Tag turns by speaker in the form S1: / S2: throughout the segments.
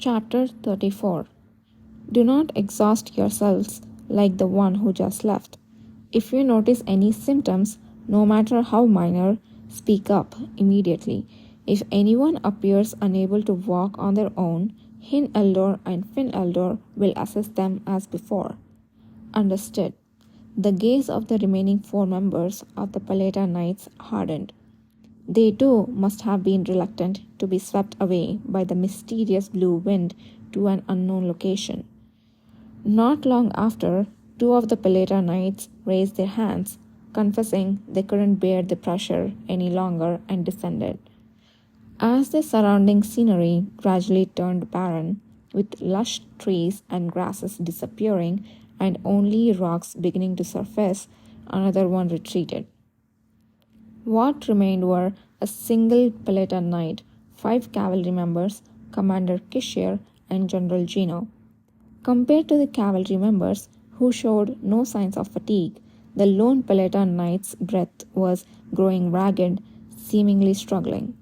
S1: Chapter 34. Do not exhaust yourselves like the one who just left. If you notice any symptoms, no matter how minor, speak up immediately. If anyone appears unable to walk on their own, Hin Eldor and Fin Eldor will assist them as before. Understood. The gaze of the remaining 4 members of the Paleta Knights hardened. They too must have been reluctant to be swept away by the mysterious blue wind to an unknown location. Not long after, 2 of the Paleta Knights raised their hands, confessing they couldn't bear the pressure any longer and descended. As the surrounding scenery gradually turned barren, with lush trees and grasses disappearing and only rocks beginning to surface, another one retreated. What remained were a single Paleta Knight, 5 cavalry members, Commander Kishir, and General Gino. Compared to the cavalry members, who showed no signs of fatigue, the lone Paleta Knight's breath was growing ragged, seemingly struggling.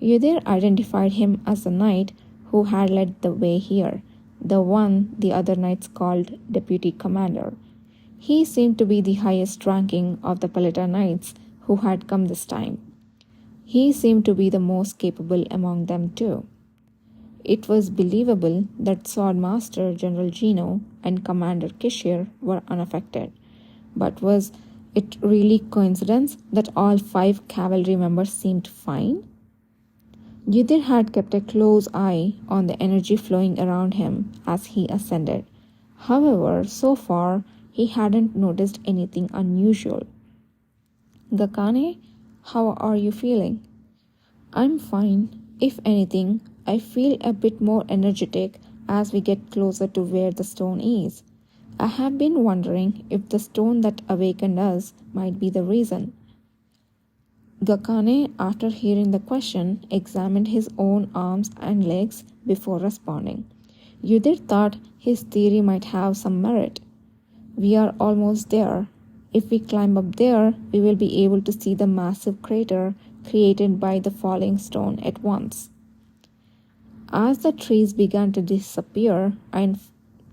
S1: Yudir identified him as the knight who had led the way here, the one the other knights called Deputy Commander. He seemed to be the highest ranking of the Paleta Knights who had come this time. He seemed to be the most capable among them too. It was believable that Swordmaster General Gino and Commander Kishir were unaffected, but was it really coincidence that all 5 cavalry members seemed fine? Yudir had kept a close eye on the energy flowing around him as he ascended. However, so far he hadn't noticed anything unusual. Gakane, how are you feeling? I'm fine. If anything, I feel a bit more energetic as we get closer to where the stone is. I have been wondering if the stone that awakened us might be the reason. Gakane, after hearing the question, examined his own arms and legs before responding. Yudir thought his theory might have some merit. We are almost there. If we climb up there, we will be able to see the massive crater created by the falling stone at once. As the trees began to disappear and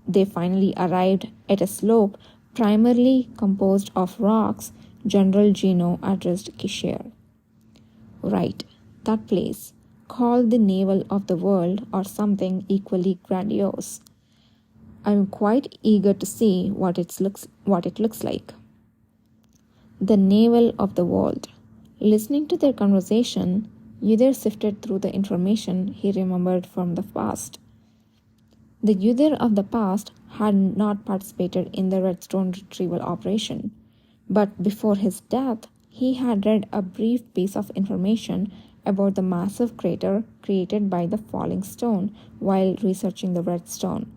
S1: they finally arrived at a slope primarily composed of rocks, General Gino addressed Kishir. Right, that place, called the Navel of the World or something equally grandiose. I'm quite eager to see what it looks like. The Navel of the World. Listening to their conversation, Yudir sifted through the information he remembered from the past. The Yudir of the past had not participated in the Redstone retrieval operation, but before his death, he had read a brief piece of information about the massive crater created by the falling stone while researching the redstone.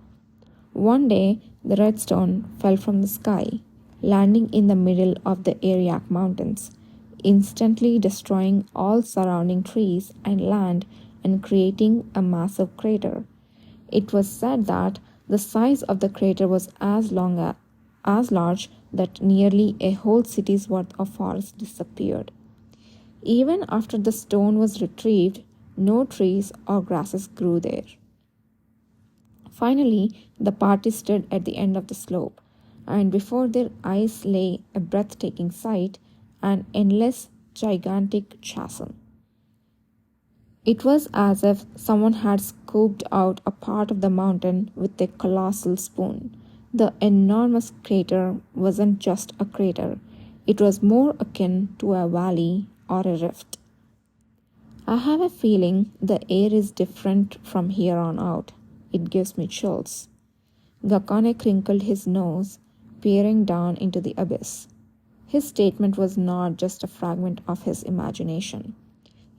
S1: One day, the redstone fell from the sky, landing in the middle of the Ariak Mountains, instantly destroying all surrounding trees and land and creating a massive crater. It was said that the size of the crater was as large that nearly a whole city's worth of forest disappeared. Even after the stone was retrieved, no trees or grasses grew there. Finally, the party stood at the end of the slope, and before their eyes lay a breathtaking sight, an endless, gigantic chasm. It was as if someone had scooped out a part of the mountain with a colossal spoon. The enormous crater wasn't just a crater. It was more akin to a valley or a rift. I have a feeling the air is different from here on out. It gives me chills. Gakane crinkled his nose, peering down into the abyss. His statement was not just a fragment of his imagination.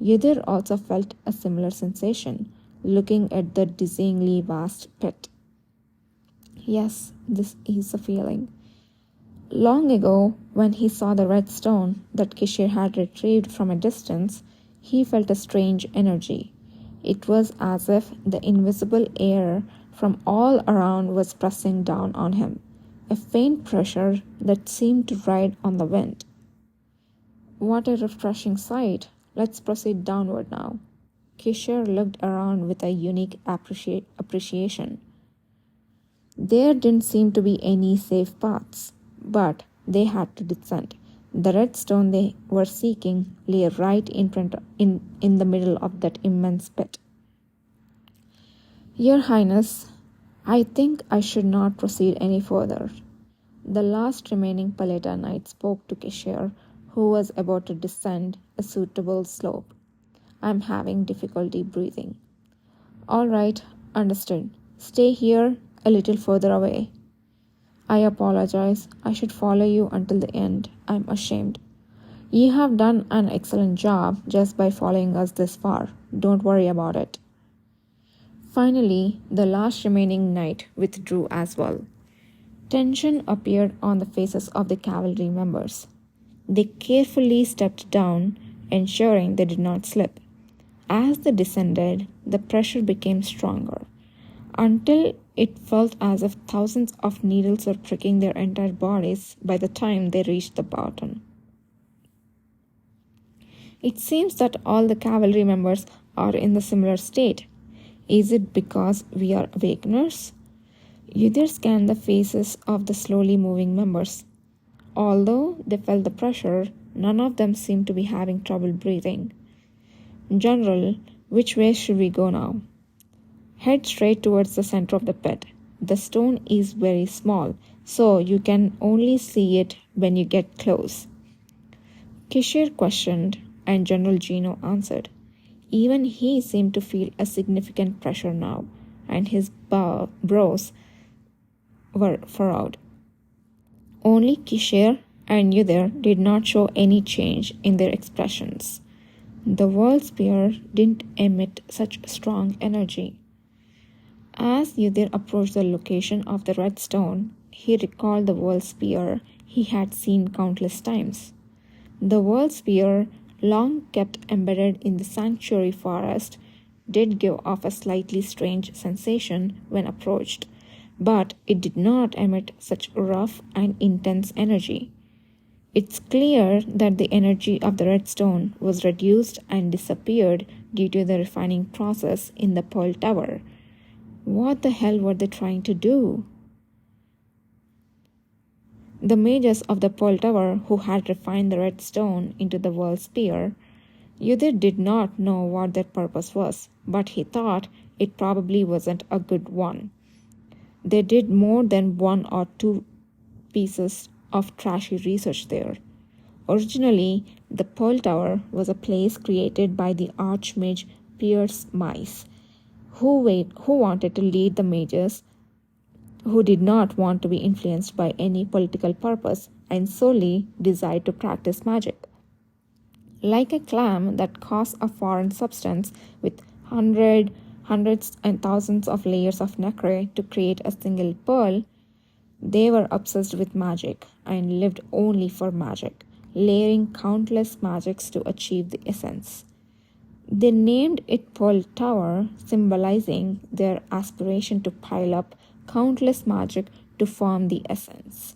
S1: Yudir also felt a similar sensation, looking at the dizzyingly vast pit. Yes, this is a feeling. Long ago, when he saw the red stone that Kishir had retrieved from a distance, he felt a strange energy. It was as if the invisible air from all around was pressing down on him, a faint pressure that seemed to ride on the wind. What a refreshing sight. Let's proceed downward now. Kishore looked around with a unique appreciation. There didn't seem to be any safe paths, but they had to descend. The red stone they were seeking lay right in the middle of that immense pit. Your Highness, I think I should not proceed any further. The last remaining Paleta knight spoke to Kishore, who was about to descend a suitable slope. I'm having difficulty breathing. All right, understood. Stay here a little further away. I apologize. I should follow you until the end. I'm ashamed. You have done an excellent job just by following us this far. Don't worry about it. Finally, the last remaining knight withdrew as well. Tension appeared on the faces of the cavalry members. They carefully stepped down, ensuring they did not slip. As they descended, the pressure became stronger, until it felt as if thousands of needles were pricking their entire bodies by the time they reached the bottom. It seems that all the cavalry members are in the similar state. Is it because we are awakeners? Yudhir scanned the faces of the slowly moving members. Although they felt the pressure, none of them seemed to be having trouble breathing. General, which way should we go now? Head straight towards the center of the pit. The stone is very small, so you can only see it when you get close. Kishore questioned, and General Gino answered. Even he seemed to feel a significant pressure now, and his brows were furrowed. Only Kishore and Yudhir did not show any change in their expressions. The world spear didn't emit such strong energy. As Yudhir approached the location of the red stone, he recalled the world spear he had seen countless times. The world spear, long kept embedded in the sanctuary forest, did give off a slightly strange sensation when approached, but it did not emit such rough and intense energy. It's clear that the energy of the red stone was reduced and disappeared due to the refining process in the Pearl Tower. What the hell were they trying to do? The mages of the Pearl Tower who had refined the red stone into the world spear, Yudhir did not know what their purpose was, but he thought it probably wasn't a good one. They did more than 1 or 2 pieces of trashy research there. Originally, the Pearl Tower was a place created by the Archmage Pierce Mice, who wanted to lead the mages who did not want to be influenced by any political purpose and solely desired to practice magic. Like a clam that caused a foreign substance with hundreds and thousands of layers of nacre to create a single pearl, they were obsessed with magic and lived only for magic, layering countless magics to achieve the essence. They named it Pearl Tower, symbolizing their aspiration to pile up countless magic to form the essence.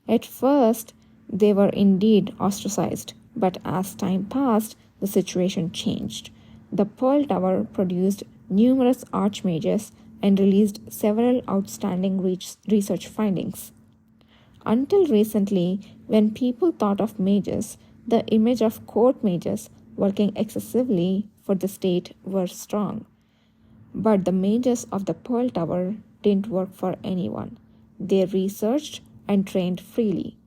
S1: At first, they were indeed ostracized, but as time passed, the situation changed. The Pearl Tower produced numerous archmages and released several outstanding research findings. Until recently, when people thought of mages, the image of court mages working excessively for the state were strong. But the mages of the Pearl Tower didn't work for anyone. They researched and trained freely.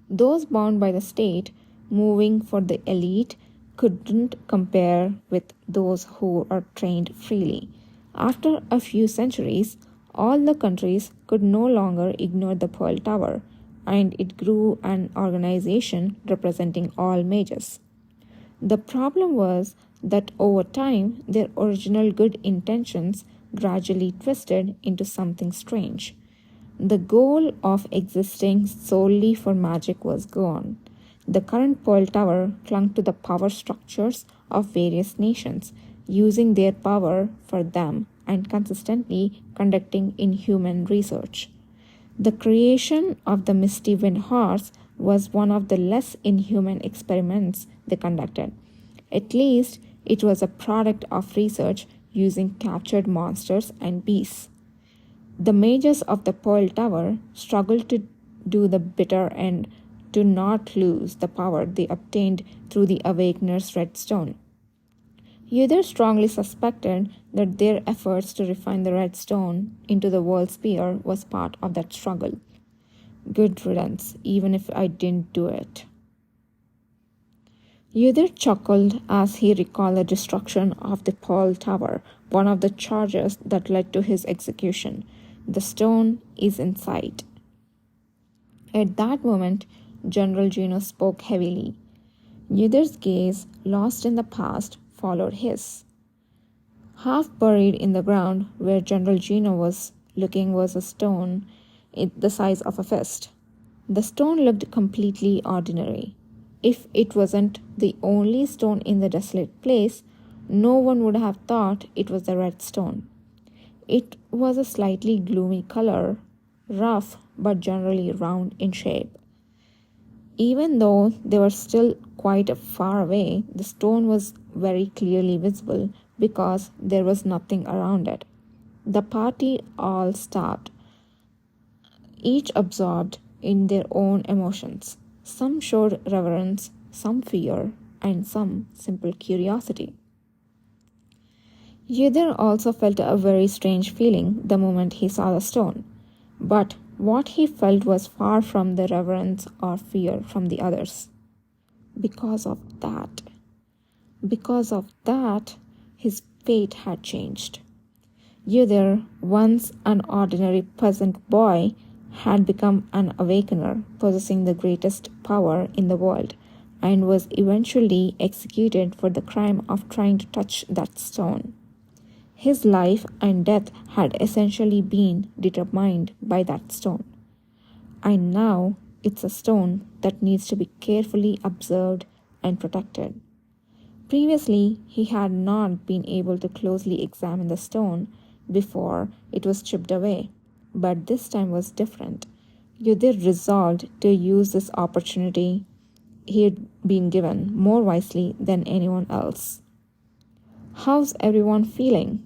S1: Those bound by the state, moving for the elite, couldn't compare with those who are trained freely. After a few centuries, all the countries could no longer ignore the Pearl Tower, and it grew an organization representing all mages. The problem was that over time, their original good intentions gradually twisted into something strange. The goal of existing solely for magic was gone. The current Pearl Tower clung to the power structures of various nations, using their power for them and consistently conducting inhuman research. The creation of the Misty Wind Horse was one of the less inhuman experiments they conducted. At least It was a product of research using captured monsters and beasts. The mages of the Pearl Tower struggled to do the bitter end to not lose the power they obtained through the Awakener's Red Stone. Uther strongly suspected that their efforts to refine the Red Stone into the World Spear was part of that struggle. Good riddance, even if I didn't do it. Uther chuckled as he recalled the destruction of the Pearl Tower, one of the charges that led to his execution. The stone is in sight. At that moment, General Gino spoke heavily. Uther's gaze, lost in the past, followed his. Half buried in the ground where General Gino was looking was a stone the size of a fist. The stone looked completely ordinary. If it wasn't the only stone in the desolate place, no one would have thought it was the red stone. It was a slightly gloomy color, rough but generally round in shape. Even though they were still quite far away, the stone was very clearly visible because there was nothing around it. The party all stopped, each absorbed in their own emotions. Some showed reverence, some fear, and some simple curiosity. Uther also felt a very strange feeling the moment he saw the stone, but what he felt was far from the reverence or fear from the others. Because of that, his fate had changed. Uther, once an ordinary peasant boy, had become an awakener, possessing the greatest power in the world, and was eventually executed for the crime of trying to touch that stone. His life and death had essentially been determined by that stone. And now it's a stone that needs to be carefully observed and protected. Previously, he had not been able to closely examine the stone before it was chipped away, but this time was different. Uther resolved to use this opportunity he had been given more wisely than anyone else. "How's everyone feeling?"